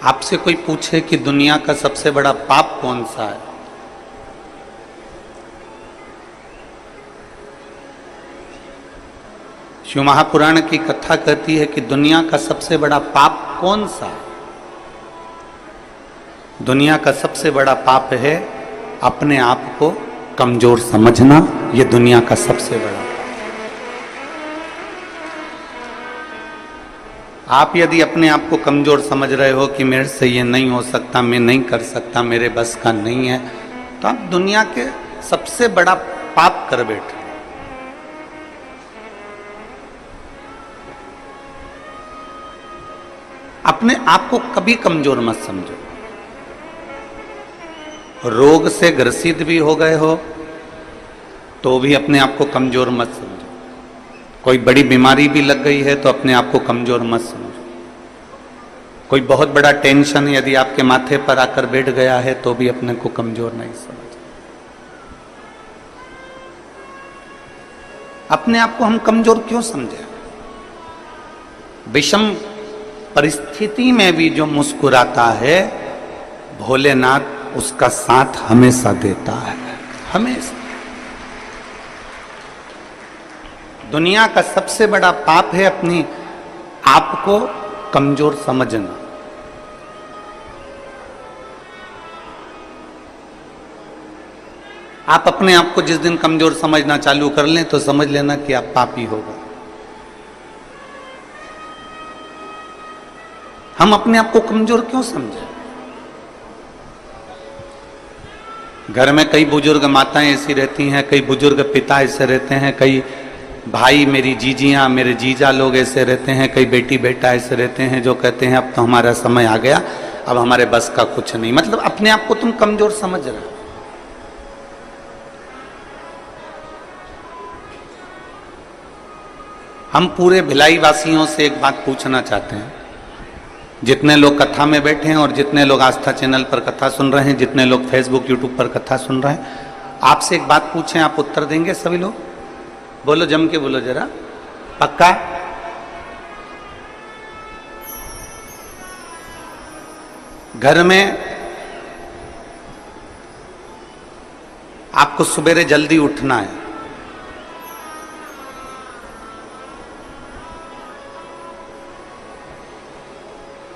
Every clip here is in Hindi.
आपसे कोई पूछे कि दुनिया का सबसे बड़ा पाप कौन सा है, शिव महापुराण की कथा कहती है कि दुनिया का सबसे बड़ा पाप कौन सा है। दुनिया का सबसे बड़ा पाप है अपने आप को कमजोर समझना। यह दुनिया का सबसे बड़ा पाप। आप यदि अपने आप को कमजोर समझ रहे हो कि मेरे से ये नहीं हो सकता, मैं नहीं कर सकता, मेरे बस का नहीं है, तो आप दुनिया के सबसे बड़ा पाप कर बैठे। अपने आप को कभी कमजोर मत समझो। रोग से ग्रसित भी हो गए हो तो भी अपने आप को कमजोर मत समझो। कोई बड़ी बीमारी भी लग गई है तो अपने आप को कमजोर मत समझो। कोई बहुत बड़ा टेंशन यदि आपके माथे पर आकर बैठ गया है तो भी अपने को कमजोर नहीं समझो। अपने आप को हम कमजोर क्यों समझे? विषम परिस्थिति में भी जो मुस्कुराता है भोलेनाथ उसका साथ हमेशा देता है, हमेशा। दुनिया का सबसे बड़ा पाप है अपनी आप को कमजोर समझना। आप अपने आप को जिस दिन कमजोर समझना चालू कर लें तो समझ लेना कि आप पापी हो गए। हम अपने आप को कमजोर क्यों समझे? घर में कई बुजुर्ग माताएं ऐसी रहती हैं, कई बुजुर्ग पिता ऐसे रहते हैं, कई भाई मेरी जीजियां मेरे जीजा लोग ऐसे रहते हैं, कई बेटी बेटा ऐसे रहते हैं जो कहते हैं अब तो हमारा समय आ गया, अब हमारे बस का कुछ नहीं। मतलब अपने आप को तुम कमजोर समझ रहे हो। हम पूरे भिलाई वासियों से एक बात पूछना चाहते हैं, जितने लोग कथा में बैठे हैं और जितने लोग आस्था चैनल पर कथा सुन रहे हैं, जितने लोग फेसबुक यूट्यूब पर कथा सुन रहे हैं, आपसे एक बात पूछें, आप उत्तर देंगे सभी लोग? बोलो, जम के बोलो जरा, पक्का? घर में आपको सुबेरे जल्दी उठना है,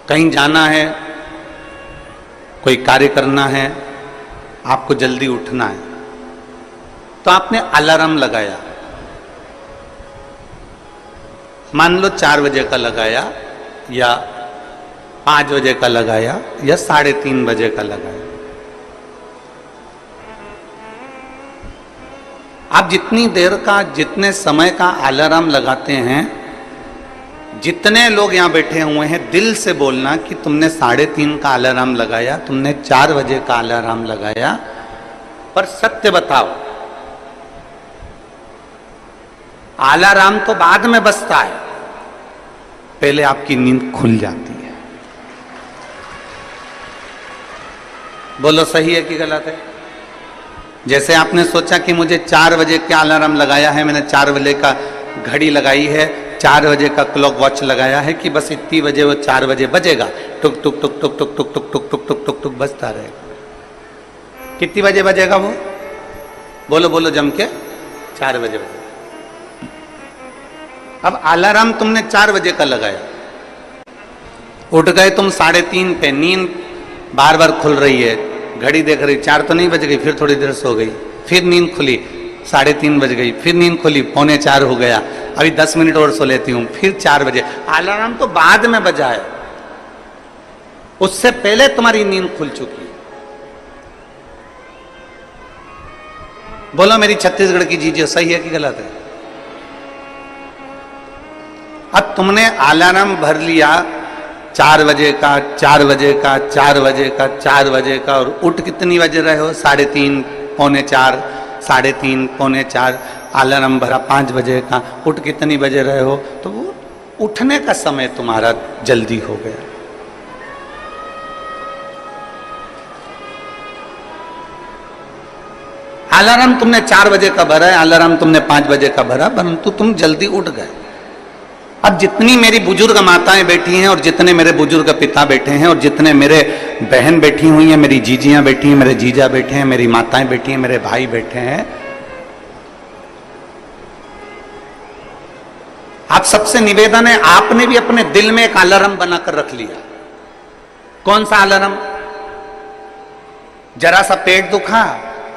कहीं जाना है, कोई कार्य करना है, आपको जल्दी उठना है, तो आपने अलार्म लगाया। मान लो 4 बजे का लगाया या 5 बजे का लगाया या 3:30 बजे का लगाया। आप जितनी देर का, जितने समय का अलार्म लगाते हैं, जितने लोग यहां बैठे हुए हैं, दिल से बोलना कि तुमने 3:30 का अलार्म लगाया, तुमने 4 बजे का अलार्म लगाया, पर सत्य बताओ, अलार्म तो बाद में बजता है, पहले आपकी नींद खुल जाती है। बोलो सही है कि गलत है? जैसे आपने सोचा कि मुझे 4 बजे का अलार्म लगाया है, मैंने 4 बजे का घड़ी लगाई है, 4 बजे का क्लॉक वॉच लगाया है कि बस इतनी बजे वो 4 बजे बजेगा, टुक टुक टुक टुक टुक टुक टुक टुक टुक टुक टुक टुक बजता रहेगा। कितनी बजे बजेगा वो? बोलो बोलो जम के, 4 बजे बजेगा। अब अलार्म तुमने 4 बजे का लगाया, उठ गए तुम 3:30 पे, नींद बार बार खुल रही है, घड़ी देख रही, 4 तो नहीं बज गई, फिर थोड़ी देर सो गई, फिर नींद खुली, 3:30 बज गई, फिर नींद खुली, 3:45 हो गया, अभी 10 मिनट और सो लेती हूं, फिर 4 बजे। अलार्म तो बाद में बजा है, उससे पहले तुम्हारी नींद खुल चुकी है। बोलो मेरी छत्तीसगढ़ की जीजिए, सही है कि गलत है? अब तुमने अलार्म भर लिया 4 बजे का, 4 बजे का, 4 बजे का, 4 बजे का, और उठ कितनी बजे रहे हो? 3:30, 3:45, 3:30, 3:45, अलार्म भरा 5 बजे का, उठ कितनी बजे रहे हो? तो वो उठने का समय तुम्हारा जल्दी हो गया। अलार्म तुमने 4 बजे का भरा है, अलार्म तुमने 5 बजे का भरा, परंतु तुम जल्दी उठ गए। अब जितनी मेरी बुजुर्ग माताएं बैठी हैं और जितने मेरे बुजुर्ग पिता बैठे हैं और जितने मेरे बहन बैठी हुई हैं, मेरी जीजियां बैठी हैं, मेरे जीजा बैठे हैं, मेरी माताएं बैठी हैं, मेरे भाई बैठे हैं, आप सबसे निवेदन है, आपने भी अपने दिल में एक अलार्म बनाकर रख लिया। कौन सा अलार्म? जरा सा पेट दुखा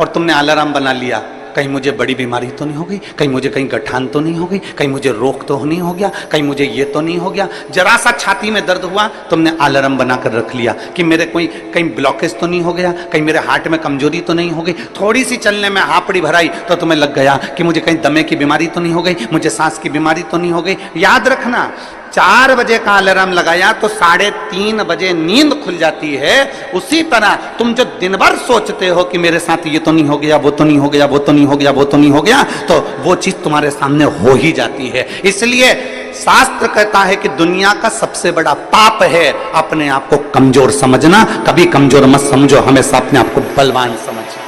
और तुमने अलार्म बना लिया, कहीं मुझे बड़ी बीमारी तो नहीं हो गई, कहीं मुझे कहीं गठान तो नहीं हो गई, कहीं मुझे रोग तो नहीं हो गया, कहीं मुझे ये तो नहीं हो गया। जरा सा छाती में दर्द हुआ, तुमने अलार्म बनाकर रख लिया कि मेरे कोई कहीं ब्लॉकेज तो नहीं हो गया, कहीं मेरे हार्ट में कमजोरी तो नहीं हो गई। थोड़ी सी चलने में हापड़ी भराई तो तुम्हें लग गया कि मुझे कहीं दमे की बीमारी तो नहीं हो गई, मुझे सांस की बीमारी तो नहीं हो गई। याद रखना, 4 बजे का अलार्म लगाया तो 3:30 बजे नींद खुल जाती है। उसी तरह तुम जो दिन भर सोचते हो कि मेरे साथ ये तो नहीं हो गया, वो तो नहीं हो गया, वो तो नहीं हो गया, वो तो नहीं हो गया, तो वो चीज तुम्हारे सामने हो ही जाती है। इसलिए शास्त्र कहता है कि दुनिया का सबसे बड़ा पाप है अपने आप को कमजोर समझना। कभी कमजोर मत समझो, हमेशा अपने आप को बलवान समझो।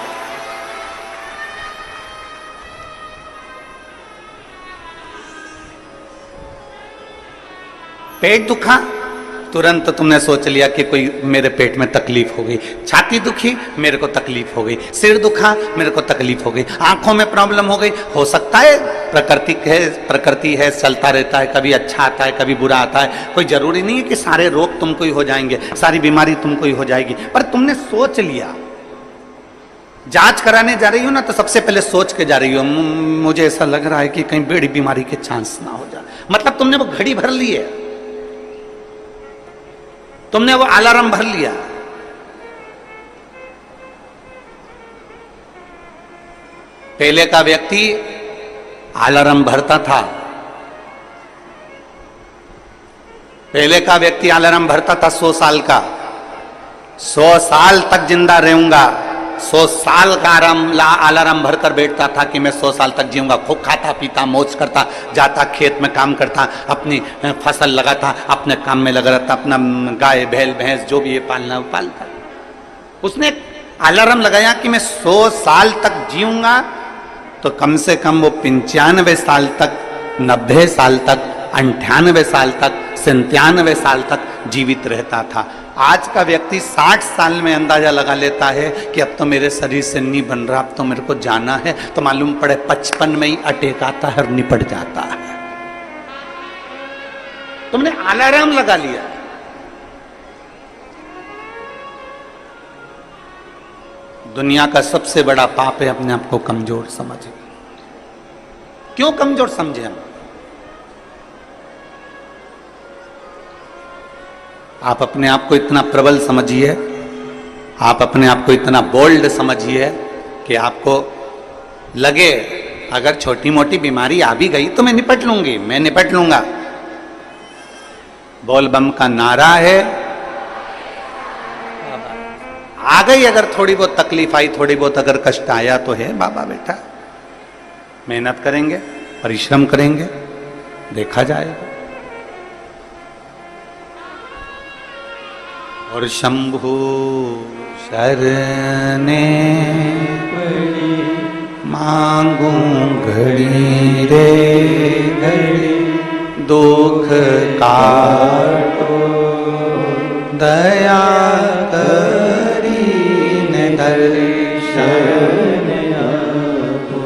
पेट दुखा, तुरंत तुमने सोच लिया कि कोई मेरे पेट में तकलीफ हो गई। छाती दुखी, मेरे को तकलीफ हो गई। सिर दुखा, मेरे को तकलीफ हो गई। आंखों में प्रॉब्लम हो गई। हो सकता है प्रकृति है, चलता रहता है, कभी अच्छा आता है, कभी बुरा आता है। कोई जरूरी नहीं है कि सारे रोग तुमको ही हो जाएंगे, सारी बीमारी तुमको ही हो जाएगी। पर तुमने सोच लिया, जांच कराने जा रही हो ना, तो सबसे पहले सोच के जा रही हो, मुझे ऐसा लग रहा है कि कहीं बड़ी बीमारी के चांस ना हो जाए। मतलब तुमने वो घड़ी भर ली है, तुमने वो अलार्म भर लिया। पहले का व्यक्ति अलार्म भरता था, पहले का व्यक्ति अलार्म भरता था 100 साल का, 100 साल तक जिंदा रहूंगा, 100 साल का अलार्म भरकर बैठता था कि मैं 100 साल तक जीऊंगा। खूब खाता पीता मौज करता, जाता खेत में काम करता, अपनी फसल लगाता, अपने काम में लगा रहता, अपना गाय बैल भैंस जो भी ये पालना वो पालता। उसने अलार्म लगाया कि मैं 100 साल तक जीऊंगा, तो कम से कम वो 95 साल तक, 90 साल तक, 98 साल तक, 97 साल तक जीवित रहता था। आज का व्यक्ति 60 साल में अंदाजा लगा लेता है कि अब तो मेरे शरीर से नहीं बन रहा, अब तो मेरे को जाना है, तो मालूम पड़े 55 में ही अटैक आता है और निपट जाता है। तुमने अलार्म लगा लिया। दुनिया का सबसे बड़ा पाप है अपने आप को कमजोर समझे। क्यों कमजोर समझे हम? आप अपने आप को इतना प्रबल समझिए, आप अपने आप को इतना बोल्ड समझिए कि आपको लगे अगर छोटी मोटी बीमारी आ भी गई तो मैं निपट लूंगी, मैं निपट लूंगा। बोल बम का नारा है, आ गई अगर थोड़ी बहुत तकलीफ आई, थोड़ी बहुत अगर कष्ट आया तो है बाबा बेटा, मेहनत करेंगे, परिश्रम करेंगे, देखा जाएगा। और शंभु शरणे मांगू घड़ी रे घड़ी, दुख काटो दया करीने दर्शन आपो।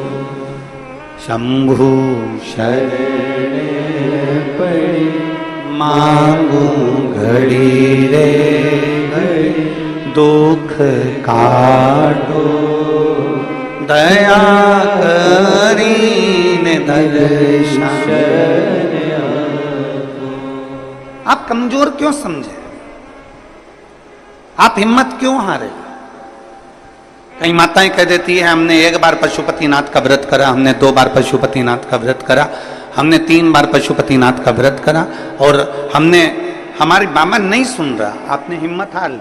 शंभु शरणे पड़ी मांगू घड़ी रे घड़ी, दुख काटो दया करीने दर्शन। आप कमजोर क्यों समझे? आप हिम्मत क्यों हारे? कई माताएं कह देती है हमने 1 बार पशुपतिनाथ का व्रत करा, हमने 2 बार पशुपतिनाथ का व्रत करा, हमने 3 बार पशुपतिनाथ का व्रत करा और हमारी बाबा नहीं सुन रहा। आपने हिम्मत हार ली।